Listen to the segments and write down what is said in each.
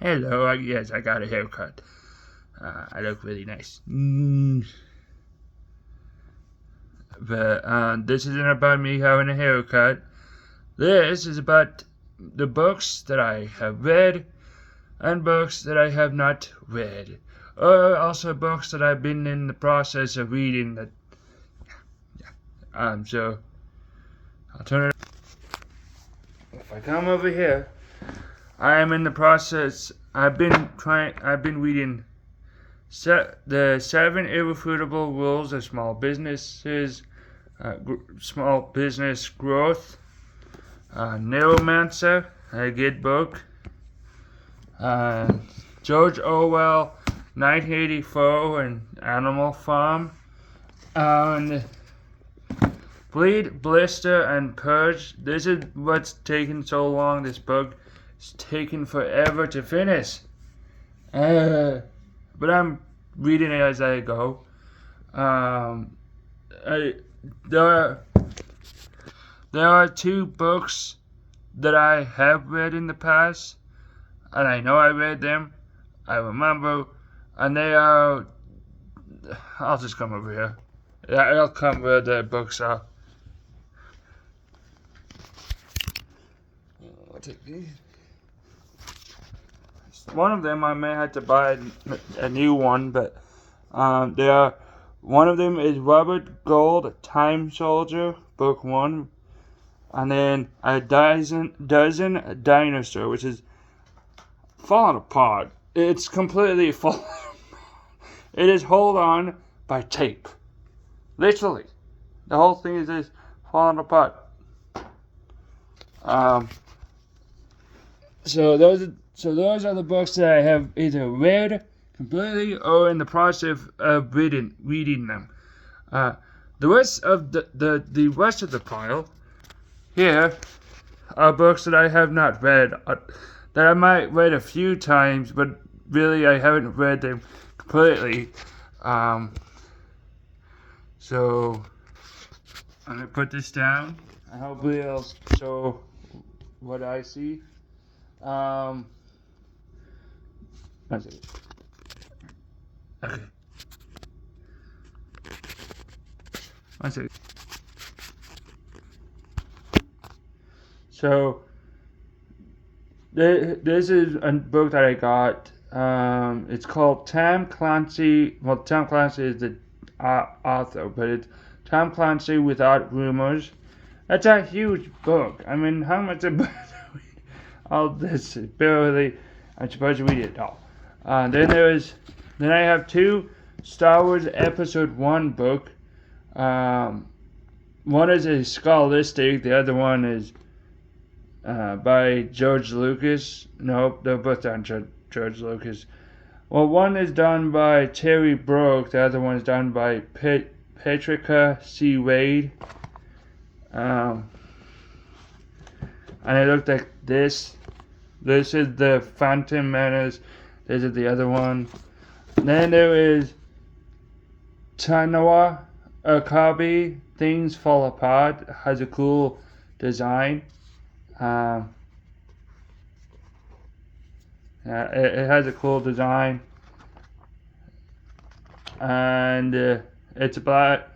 Hello, yes, I got a haircut. I look really nice. But this isn't about me having a haircut. This is about the books that I have read and books that I have not read. Or also books that I've been in the process of reading that. So I'll turn it. If I come over here, I am in the process. I've been reading the 7 Irrefutable Rules of Small Businesses, Small Business Growth, Neuromancer, a good book, George Orwell, 1984, and Animal Farm, and Bleed, Blister, and Purge. This is what's taken so long. This book is taken forever to finish. But I'm reading it as I go. There are 2 books that I have read in the past, and I know I read them. I remember, and they are. I'll just come over here. I'll come where the books are. I'll take these. One of them I may have to buy a new one, but they are. One of them is Robert Gould, Time Soldier, Book 1, and then a dozen Dinosaur, which is falling apart. It's completely falling. It is held on by tape, literally. The whole thing is just falling apart. So those are the books that I have either read completely or in the process of reading them. The rest of the rest of the pile here are books that I have not read, that I might read a few times, but really I haven't read them completely. So I'm gonna put this down, and hopefully I'll show what I see. That's it. Okay. One second. So this is a book that I got. It's called Tom Clancy. Well, Tom Clancy is the author, but it's Tom Clancy Without Rumors. That's a huge book. I mean, how much about all this? Barely. I'm supposed to read it all. Then I have 2 Star Wars Episode 1 book. One is a scholastic. The other one is by George Lucas. No, they're both done George Lucas. Well, one is done by Terry Brook. The other one is done by Patricia C. Wade. And it looked like this. This is the Phantom Menace. This is the other one. Then there is Tanawa Akabi. Things Fall Apart. Has a cool design. It has a cool design, and it's about,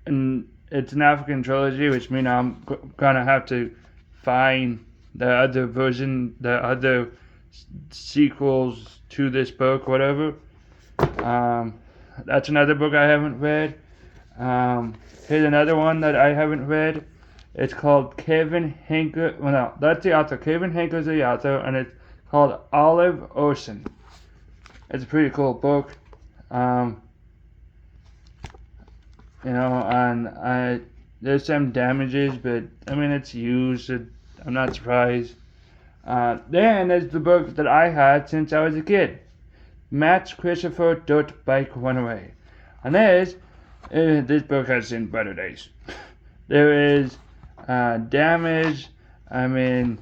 and it's an African trilogy, which means I'm gonna have to find the other version, the other sequels to this book, whatever. That's another book I haven't read. Here's another one that I haven't read. It's called Kevin Henker. Well, no, that's the author. Kevin Henker's the author, and it's called Olive Ocean. It's a pretty cool book. And there's some damages, but I mean it's used. I'm not surprised. Then there's the book that I had since I was a kid. Matt Christopher Dirt Bike Runaway. And this book has seen better days. There is damage. I mean,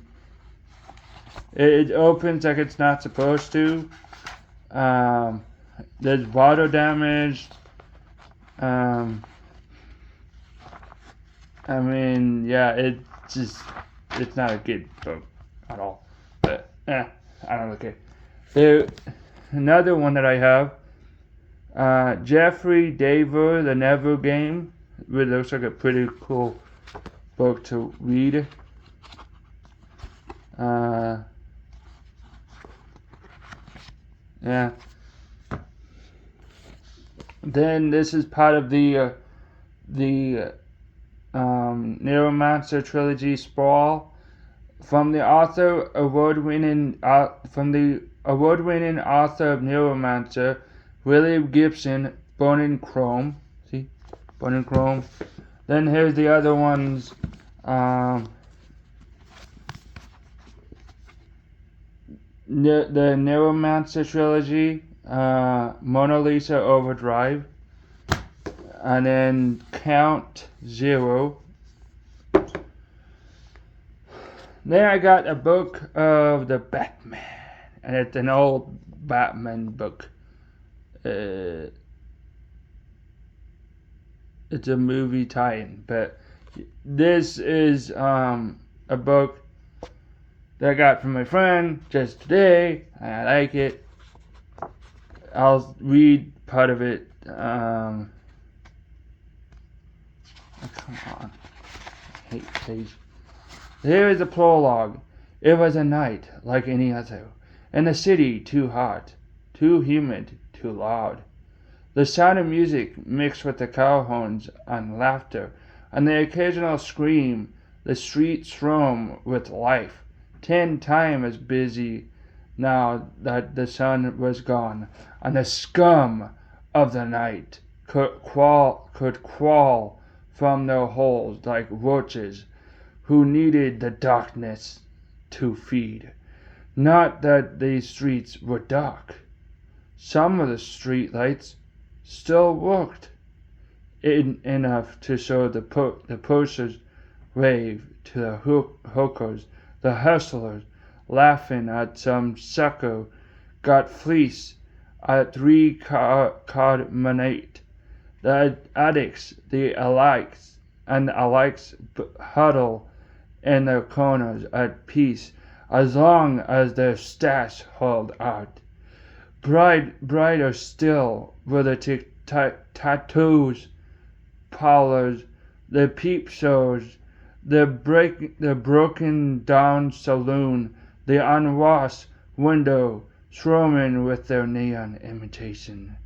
it opens like it's not supposed to. There's water damage. I mean, yeah, it's not a good book at all. But I don't know. Okay. There, another one that I have. Jeffrey Daver, The Never Game. It really looks like a pretty cool book to read. Yeah. Then this is part of the Neuromancer trilogy sprawl from the award-winning author of Neuromancer, William Gibson, Bone and Chrome. See, Bone and Chrome. Then here's the other ones. The Neuromancer trilogy, Mona Lisa Overdrive, and then Count Zero. Then I got a book of the Batman, and it's an old Batman book. It's a movie tie-in, but this is a book that I got from my friend just today. I like it. I'll read part of it. Come on. I hate page. Here is the prologue. It was a night like any other, and the city too hot, too humid, too loud. The sound of music mixed with the car horns and laughter, and the occasional scream. The streets throng with life, 10 times as busy now that the sun was gone, and the scum of the night could crawl from their holes like roaches who needed the darkness to feed. Not that these streets were dark. Some of the street lights still worked enough to show the pushers wave to the hookers, the hustlers laughing at some sucker got fleeced at 3-card manate. The addicts, the alikes, and the alikes huddle in their corners at peace as long as their stash held out. Brighter still were the tattoos parlors, the peep shows, the broken down saloon, the unwashed window swarming with their neon imitation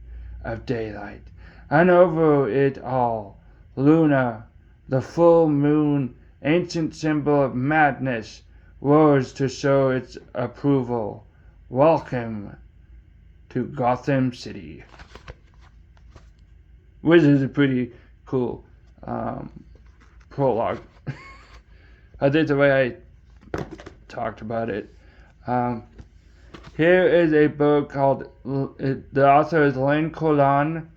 of daylight. And over it all, Luna, the full moon, ancient symbol of madness, rose to show its approval. Welcome to Gotham City. Which is a pretty cool prologue. I did the way I talked about it. Here is a book called, the author is Lynn Colan,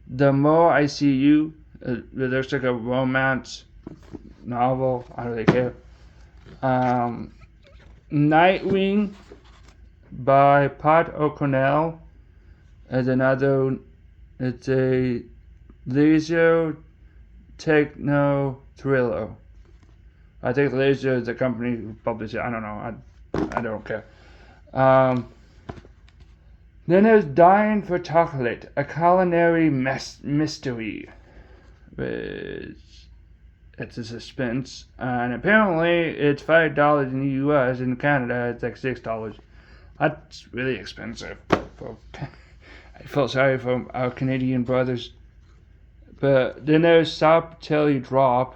The More I See You. It looks like a romance novel. I don't really care. Nightwing by Pat O'Connell is another. It's a leisure techno thriller. I think Leisure is the company who published it. I don't know. I don't care. Then there's Dying for Chocolate, a culinary mystery. It's a suspense, and apparently it's $5 in the US. In Canada, it's like $6. That's really expensive. I felt sorry for our Canadian brothers. But then there's Sop Telly Drop,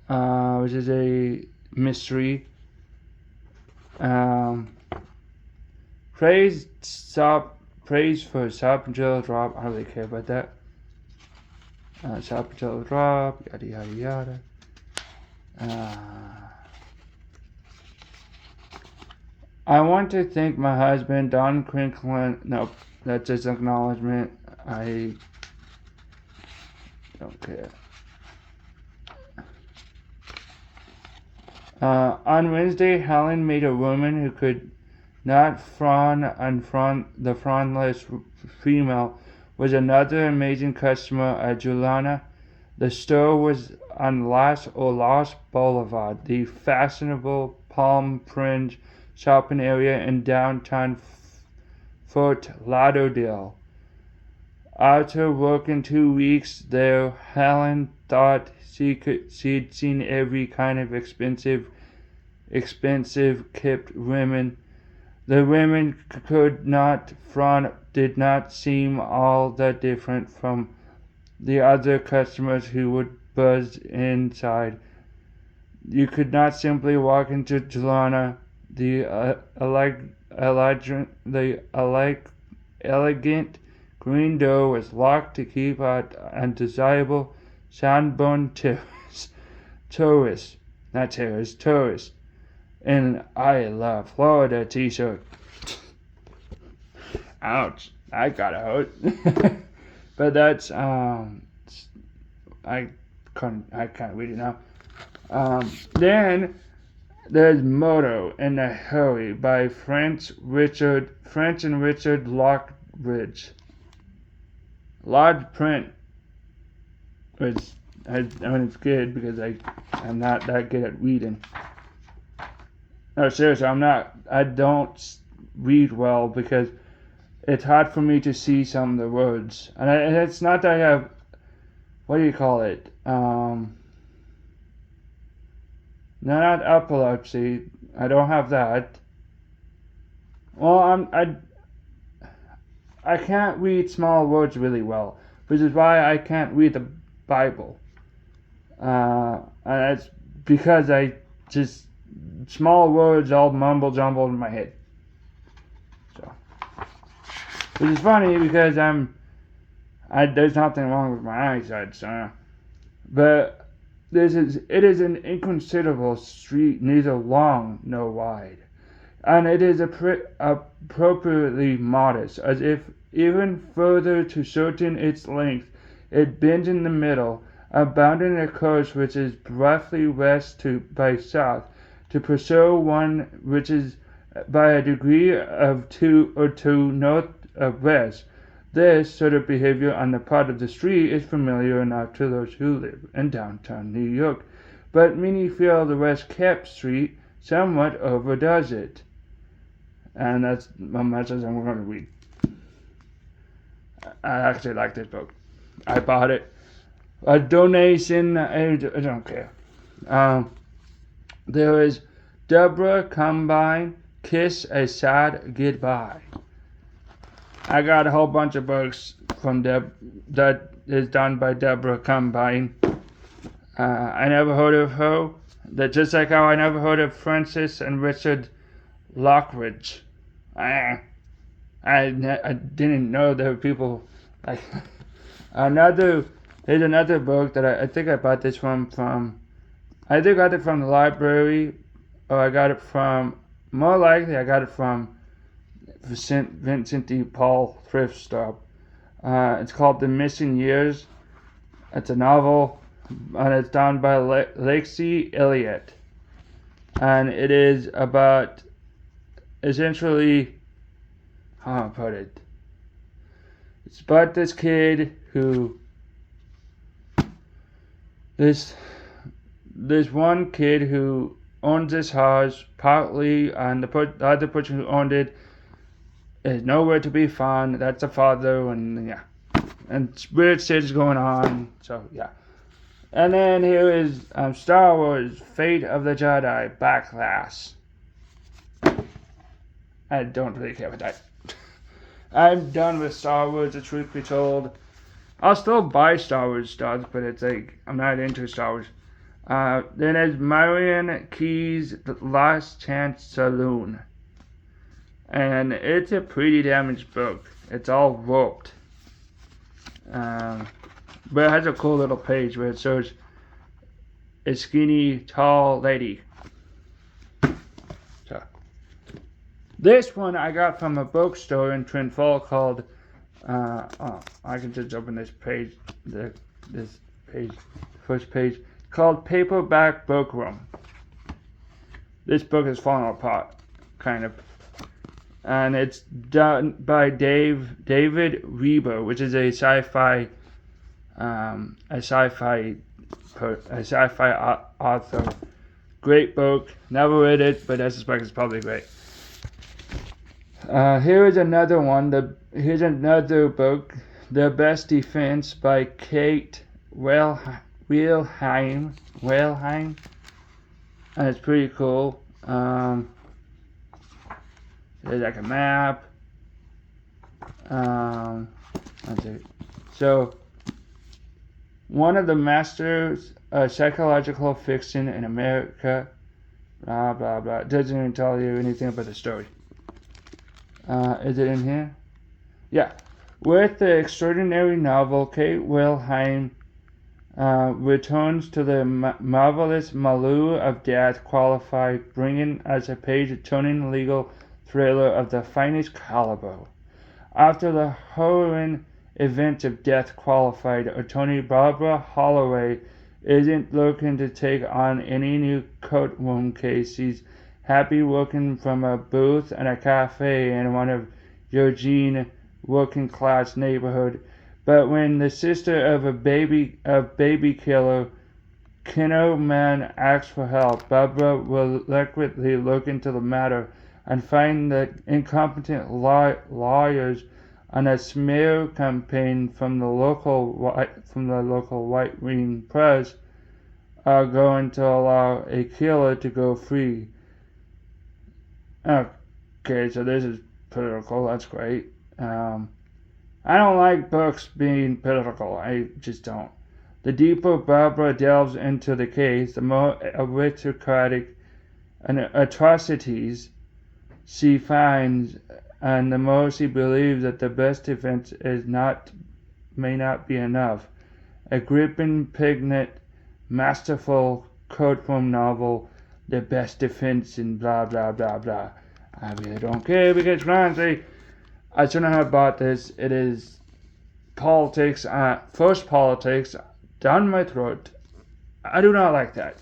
which is a mystery. Praise for Sop and Jello Drop. I don't really care about that. Sop and Jello Drop, yada yada yada. I want to thank my husband, Don Crinklin. Nope, that's his acknowledgement. I don't care. On Wednesday, Helen made a woman who could not frown the frontless female was another amazing customer at Julana. The store was on Las Olas Boulevard, the fashionable palm fringe shopping area in downtown Fort Lauderdale. After working 2 weeks there, Helen thought she'd seen every kind of expensive kept women. The women could not front did not seem all that different from the other customers who would buzz inside. You could not simply walk into Joanna. The elegant green door was locked to keep out undesirable sunburned tourists, in I Love Florida t-shirt. Ouch, I got a hurt. But that's I can't read it now. Then there's Moto in a Hurry by French and Richard Lockridge. Large print, which it's good because I'm not that good at reading. No, seriously, I don't read well because it's hard for me to see some of the words. And it's not that I have, what do you call it? Not epilepsy. I don't have that. Well, I can't read small words really well, which is why I can't read the Bible. And it's because I just small words all mumble jumble in my head. So, which is funny because there's nothing wrong with my eyesight, so. But it is an inconsiderable street, neither long nor wide, and it is appropriately modest, as if even further to shorten its length, it bends in the middle, abounding a course which is roughly west by south, to pursue one which is by a degree of two north of west. This sort of behavior on the part of the street is familiar enough to those who live in downtown New York, but many feel the West Cape Street somewhat overdoes it. And that's a message I'm going to read. I actually like this book. I bought it. A donation, I don't care. There is Deborah Combine, Kiss a Sad Goodbye. I got a whole bunch of books from that is done by Deborah Combine. I never heard of her. That just like how I never heard of Francis and Richard Lockridge. I didn't know there were people like There's another book that I think I bought this from I either got it from the library or I got it from, more likely I got it from Vincent de Paul thrift stop. It's called The Missing Years. It's a novel, and it's done by Lacey Elliott. And it is about, essentially, how do I put it? It's about this kid who, this one kid who owns this house partly, and the other person who owned it is nowhere to be found. That's the father, and yeah, and weird shit is going on. So yeah, and then here is Star Wars: Fate of the Jedi Backlash. I don't really care about that. I'm done with Star Wars. The truth be told, I'll still buy Star Wars stuff, but it's like I'm not into Star Wars. Then there's Marion Keyes' The Last Chance Saloon. And it's a pretty damaged book. It's all warped. But it has a cool little page where it shows a skinny, tall lady. So, this one I got from a bookstore in Twin Falls called, I can just open this page, first page, called Paperback Bookworm. This book is falling apart, kind of. And it's done by David Reber, which is a sci-fi author. Great book. Never read it, but I suspect it's probably great. Here is another one. Here's another book, The Best Defense by Kate Wellheim. And it's pretty cool. There's like a map. Let's see. So, one of the masters of psychological fiction in America, blah blah blah. It doesn't even tell you anything about the story. Is it in here? Yeah. With the extraordinary novel, Kate Wellheim returns to the marvelous milieu of death, qualified, bringing as a page-turning legal thriller of the finest caliber. After the harrowing events of Death Qualified, attorney Barbara Holloway isn't looking to take on any new courtroom case. She's happy working from a booth and a cafe in one of Eugene working-class neighborhood. But when the sister of a baby killer, Kinner man, asks for help, Barbara will reluctantly look into the matter and find that incompetent lawyers and a smear campaign from the local right-wing press are going to allow a killer to go free. Okay, so this is political. That's great. I don't like books being political. I just don't. The deeper Barbara delves into the case, the more aristocratic and atrocities she finds, and the more she believes that the best defense may not be enough. A gripping, poignant, masterful courtroom novel, the best defense in blah blah blah blah. I really don't care because frankly, I shouldn't have bought this. It is politics, first politics, down my throat. I do not like that.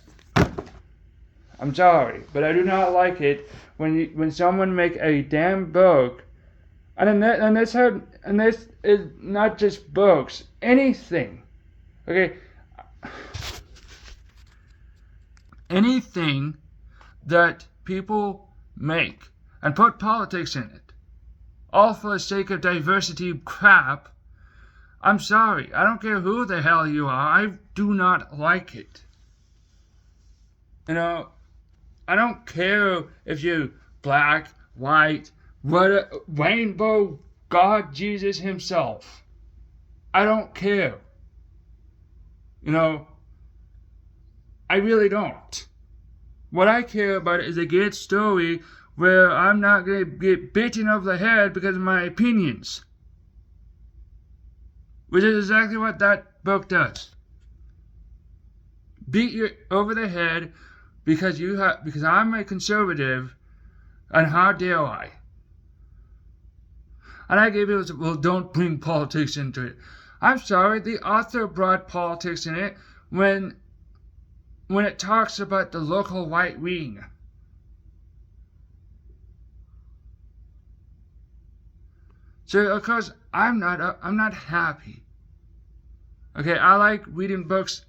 I'm sorry, but I do not like it when someone make a damn book, and this is not just books, anything. Okay, anything that people make and put politics in it, all for the sake of diversity crap. I'm sorry, I don't care who the hell you are, I do not like it. You know, I don't care if you're black, white, rainbow, God, Jesus himself. I don't care. You know, I really don't. What I care about is a good story where I'm not going to get beaten over the head because of my opinions. Which is exactly what that book does. Beat you over the head because I'm a conservative, and how dare I? And I gave it, well, don't bring politics into it. I'm sorry, the author brought politics in it when it talks about the local right wing. So of course I'm not happy. Okay, I like reading books.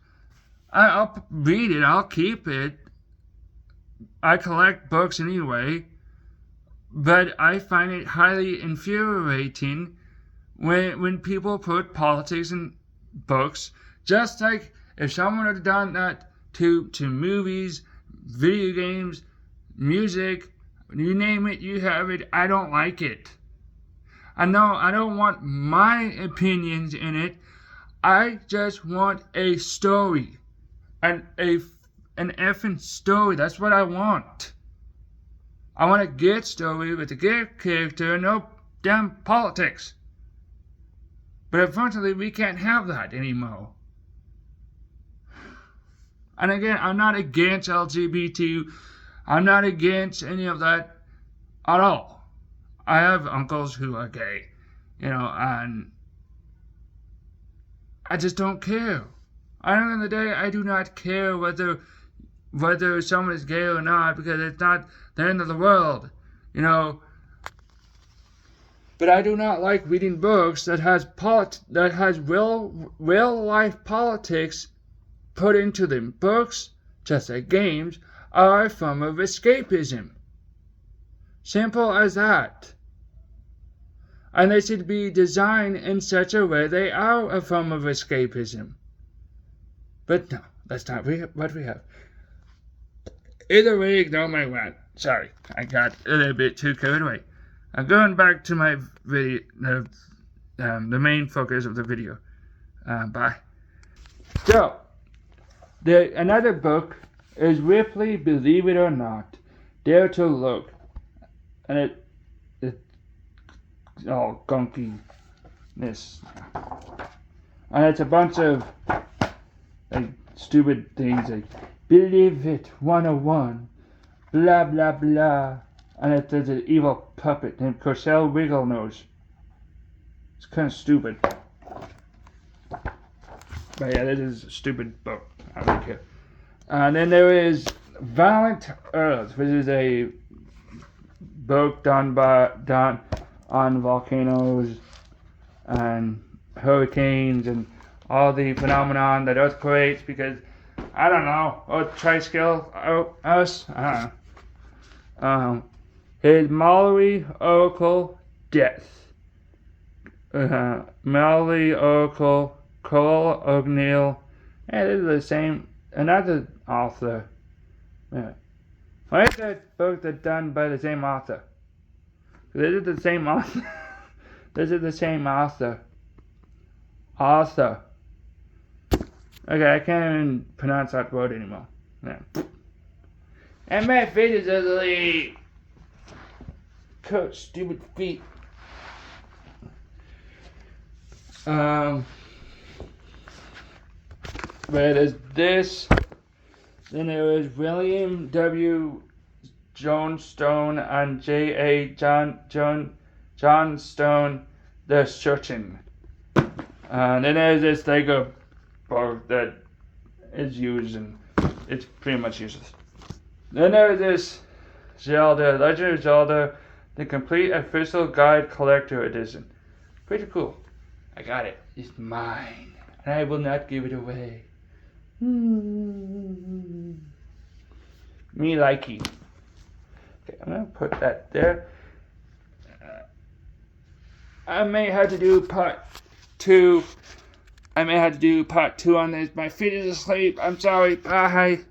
I'll read it. I'll keep it. I collect books anyway, but I find it highly infuriating when people put politics in books. Just like if someone had done that to movies, video games, music, you name it, you have it. I don't like it. I know I don't want my opinions in it. I just want a story, an effing story. That's what I want. I want a good story with a good character, no damn politics. But unfortunately, we can't have that anymore. And again, I'm not against LGBT. I'm not against any of that at all. I have uncles who are gay, you know, and I just don't care. At the end of the day, I do not care whether someone is gay or not, because it's not the end of the world, you know. But I do not like reading books that has real life politics put into them. Books, just like games, are a form of escapism. Simple as that. And they should be designed in such a way they are a form of escapism. But no, that's not what we have. Either way, ignore my rant. Sorry, I got a little bit too carried away. I'm going back to my video, the main focus of the video. Bye. So, another book is Ripley, Believe It or Not, Dare to Look. And it's all gunkiness. And it's a bunch of like stupid things like Believe It 101, blah blah blah. And there's an evil puppet named Corsell Wigglenose. It's kind of stupid. But yeah, this is a stupid book. I don't care. And then there is Violent Earth, which is a book done on volcanoes and hurricanes and all the phenomenon that Earth creates, because I don't know, Earth triskill us. I don't know. His Mallory Oracle Death. Mallory Oracle Cole O'Neill. Yeah, this is the same. Another author. Yeah. Why is that book that's done by the same author? This is the same author. This is the same author. Author. Okay, I can't even pronounce that word anymore. Yeah. And my feet is ugly. Coach, stupid feet. But there's this. Then there is William W. Johnstone and J.A. Johnstone, The Searching. And then there's this Lego book that is used and it's pretty much useless. Then there's this Zelda, Legend of Zelda, the complete official guide collector edition. Pretty cool. I got it. It's mine. And I will not give it away. Me likey. Okay, I'm gonna put that there. I may have to do part 2. I may have to do part 2 on this. My feet is asleep. I'm sorry. Bye.